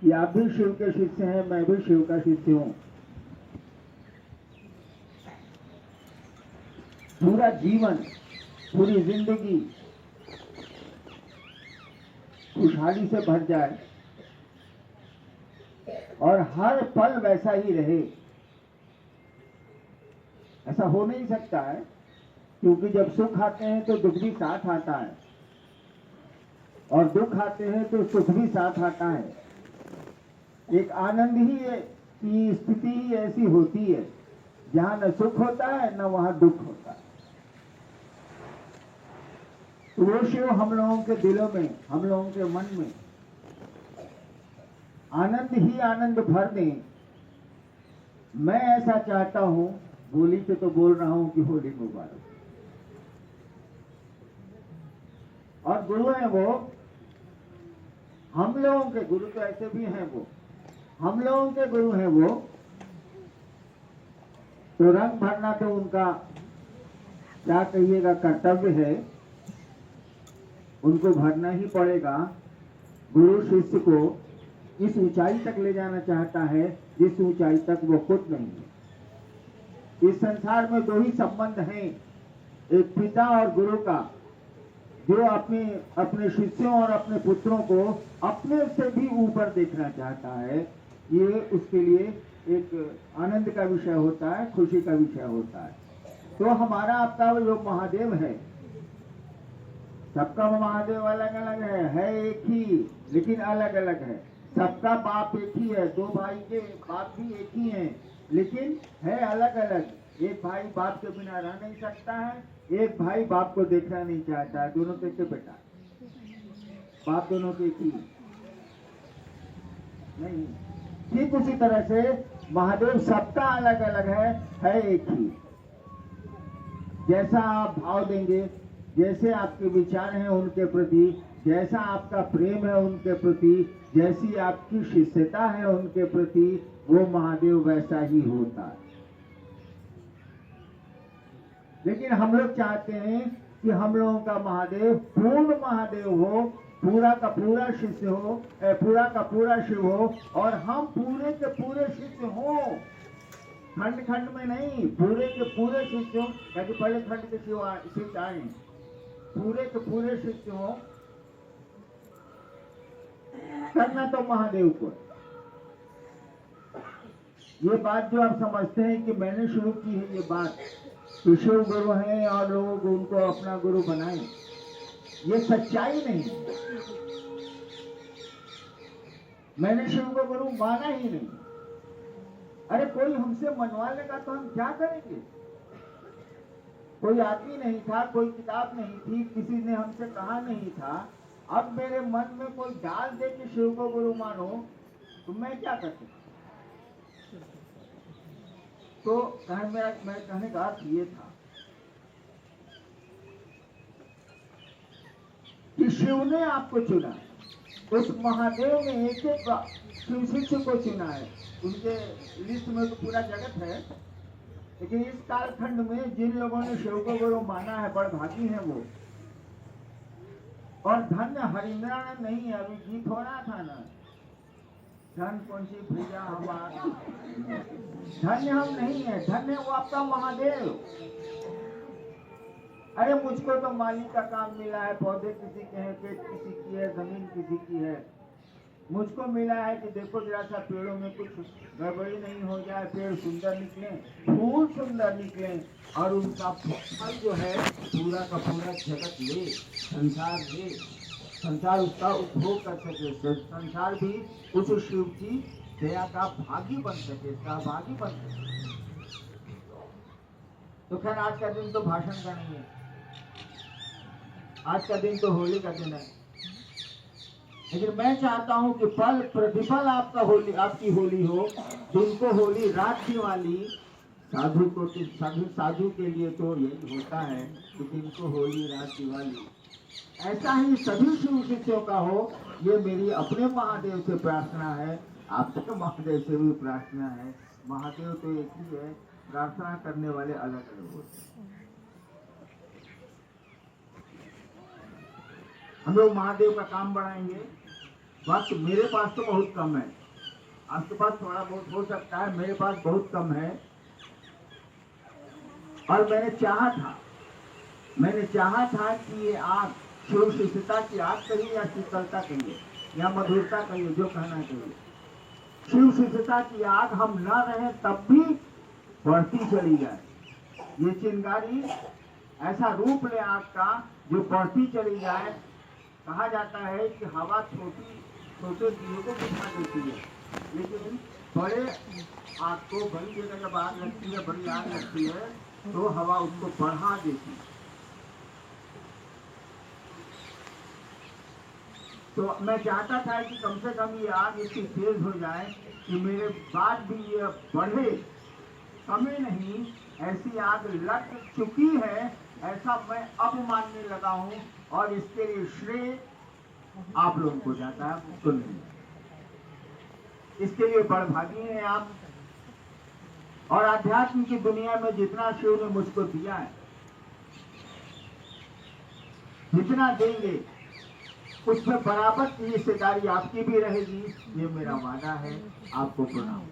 कि आप भी शिव के शिष्य हैं, मैं भी शिव का शिष्य हूं। पूरा जीवन, पूरी जिंदगी खुशहाली से भर जाए और हर पल वैसा ही रहे, ऐसा हो नहीं सकता है। क्योंकि जब सुख आते हैं तो दुख भी साथ आता है, और दुख आते हैं तो सुख भी साथ आता है। एक आनंद ही की स्थिति ही ऐसी होती है जहां न सुख होता है न वहां दुख होता है। तो वो शिव हम लोगों के दिलों में, हम लोगों के मन में आनंद ही आनंद भर दें। मैं ऐसा चाहता हूं। बोली से तो बोल रहा हूं कि होली मुबारक। और गुरु हैं वो, हम लोगों के गुरु तो ऐसे भी हैं, वो हम लोगों के गुरु हैं वो, तो रंग भरना तो उनका क्या कहिएगा कर्तव्य है, उनको भरना ही पड़ेगा। गुरु शिष्य को इस ऊंचाई तक ले जाना चाहता है जिस ऊंचाई तक वो खुद नहीं है। इस संसार में दो ही संबंध हैं, एक पिता और गुरु का, जो अपने शिष्यों और अपने पुत्रों को अपने से भी ऊपर देखना चाहता है। ये उसके लिए एक आनंद का विषय होता है, खुशी का विषय होता है। तो हमारा आपका जो महादेव है, सबका महादेव अलग अलग है एक ही लेकिन अलग अलग है। सबका बाप एक ही है, दो भाई के बाप भी एक ही हैं, लेकिन है अलग अलग। एक भाई बाप के बिना रह नहीं सकता है, एक भाई बाप को देखना नहीं चाहता है। दोनों कैसे बेटा, बाप दोनों के एक ही नहीं। ठीक उसी तरह से महादेव सबका अलग अलग है एक ही। जैसा आप भाव देंगे, जैसे आपके विचार हैं उनके प्रति, जैसा आपका प्रेम है उनके प्रति, जैसी आपकी शिष्यता है उनके प्रति, वो महादेव वैसा ही होता है। लेकिन हम लोग चाहते हैं कि हम लोगों का महादेव पूर्ण महादेव हो, पूरा का पूरा शिष्य हो, पूरा का पूरा शिव हो, और हम पूरे के पूरे शिष्य हो, खंड खंड में नहीं, पूरे के पूरे शिष्य हो। क्योंकि पहले खंड के शिष्य आए, पूरे के पूरे शिष्य हो। करना तो महादेव को। ये बात जो आप समझते हैं कि मैंने शुरू की है, ये बात कि शिव गुरु हैं और लोग उनको अपना गुरु बनाए, ये सच्चाई नहीं। मैंने शिव को गुरु माना ही नहीं। अरे कोई हमसे मनवा लेगा तो हम क्या करेंगे? कोई आदमी नहीं था, कोई किताब नहीं थी, किसी ने हमसे कहा नहीं था। अब मेरे मन में कोई डाल दे कि शिव को गुरु मानो, तो मैं क्या कर सकता? तो मैं कहने का अर्थ ये था कि शिव ने आपको चुना, उस महादेव ने एक एक शिव शिष्य को चुना है। उनके लिस्ट में तो पूरा जगत है, लेकिन इस कालखंड में जिन लोगों ने शिव को गुरु माना है, बड़ भागी है वो। और धन्य हरिंद्रानंद नहीं है, अभी गीत हो रहा था ना, धन कौन सी पूजा हमारा, धन्य हम नहीं है, धन्य वो आपका महादेव। अरे मुझको तो मालिक का काम मिला है, पौधे किसी के हैं, पेट किसी की है, जमीन किसी की है। मुझको मिला है कि देखो जरा सा पेड़ों में कुछ गड़बड़ी नहीं हो जाए, पेड़ सुंदर निकले, फूल सुंदर निकले, और उनका फल जो है पूरा का पूरा जगत ले, संसार ले, संसार उसका उपभोग कर सके, संसार भी उस शिव की दया का भागी बन सके, सहभागी बन सके। तो खैर आज का दिन तो भाषण का नहीं है, आज का दिन तो होली का दिन है। लेकिन मैं चाहता हूं कि फल प्रतिफल आपका होली, आपकी होली हो। दिन को होली, रात की वाली। साधु को साधु के लिए तो यही होता है कि दिन को होली, रात दिवाली। ऐसा ही सभी शिव शिष्यों का हो, ये मेरी अपने महादेव से प्रार्थना है, आपके महादेव से भी प्रार्थना है। महादेव तो एक ही है, प्रार्थना करने वाले अलग अलग होते हैं। हम लोग महादेव का काम बढ़ाएंगे, वक्त मेरे पास तो बहुत कम है, आपके पास थोड़ा बहुत हो सकता है, मेरे पास बहुत कम है। और मैंने चाहा था कि ये आग शिव शिष्यता की आग कहिए या शीतलता कहिए या मधुरता कहिए, जो कहना चाहिए, शिव शिष्यता की आग हम न रहे तब भी बढ़ती चली जाए। ये चिंगारी ऐसा रूप ले आग का जो बढ़ती चली जाए। कहा जाता है कि हवा छोटे दिए को बुझा देती है, लेकिन बड़े आग को, बड़ी जगह जब आग लगती है, बड़ी आग लगती है, तो हवा उसको बढ़ा देती है। तो मैं चाहता था कि कम से कम ये आग इतनी तेज हो जाए कि मेरे बाद भी ये बढ़े, कमी नहीं। ऐसी आग लग चुकी है, ऐसा मैं अब मानने लगा हूं, और इसके लिए श्रेय आप लोगों को जाता है, मुझको नहीं। इसके लिए बड़भागी हैं आप। और आध्यात्म की दुनिया में जितना शिव ने मुझको दिया है, जितना देंगे, उसमें बराबर की हिस्सेदारी आपकी भी रहेगी, ये मेरा वादा है। आपको प्रणाम।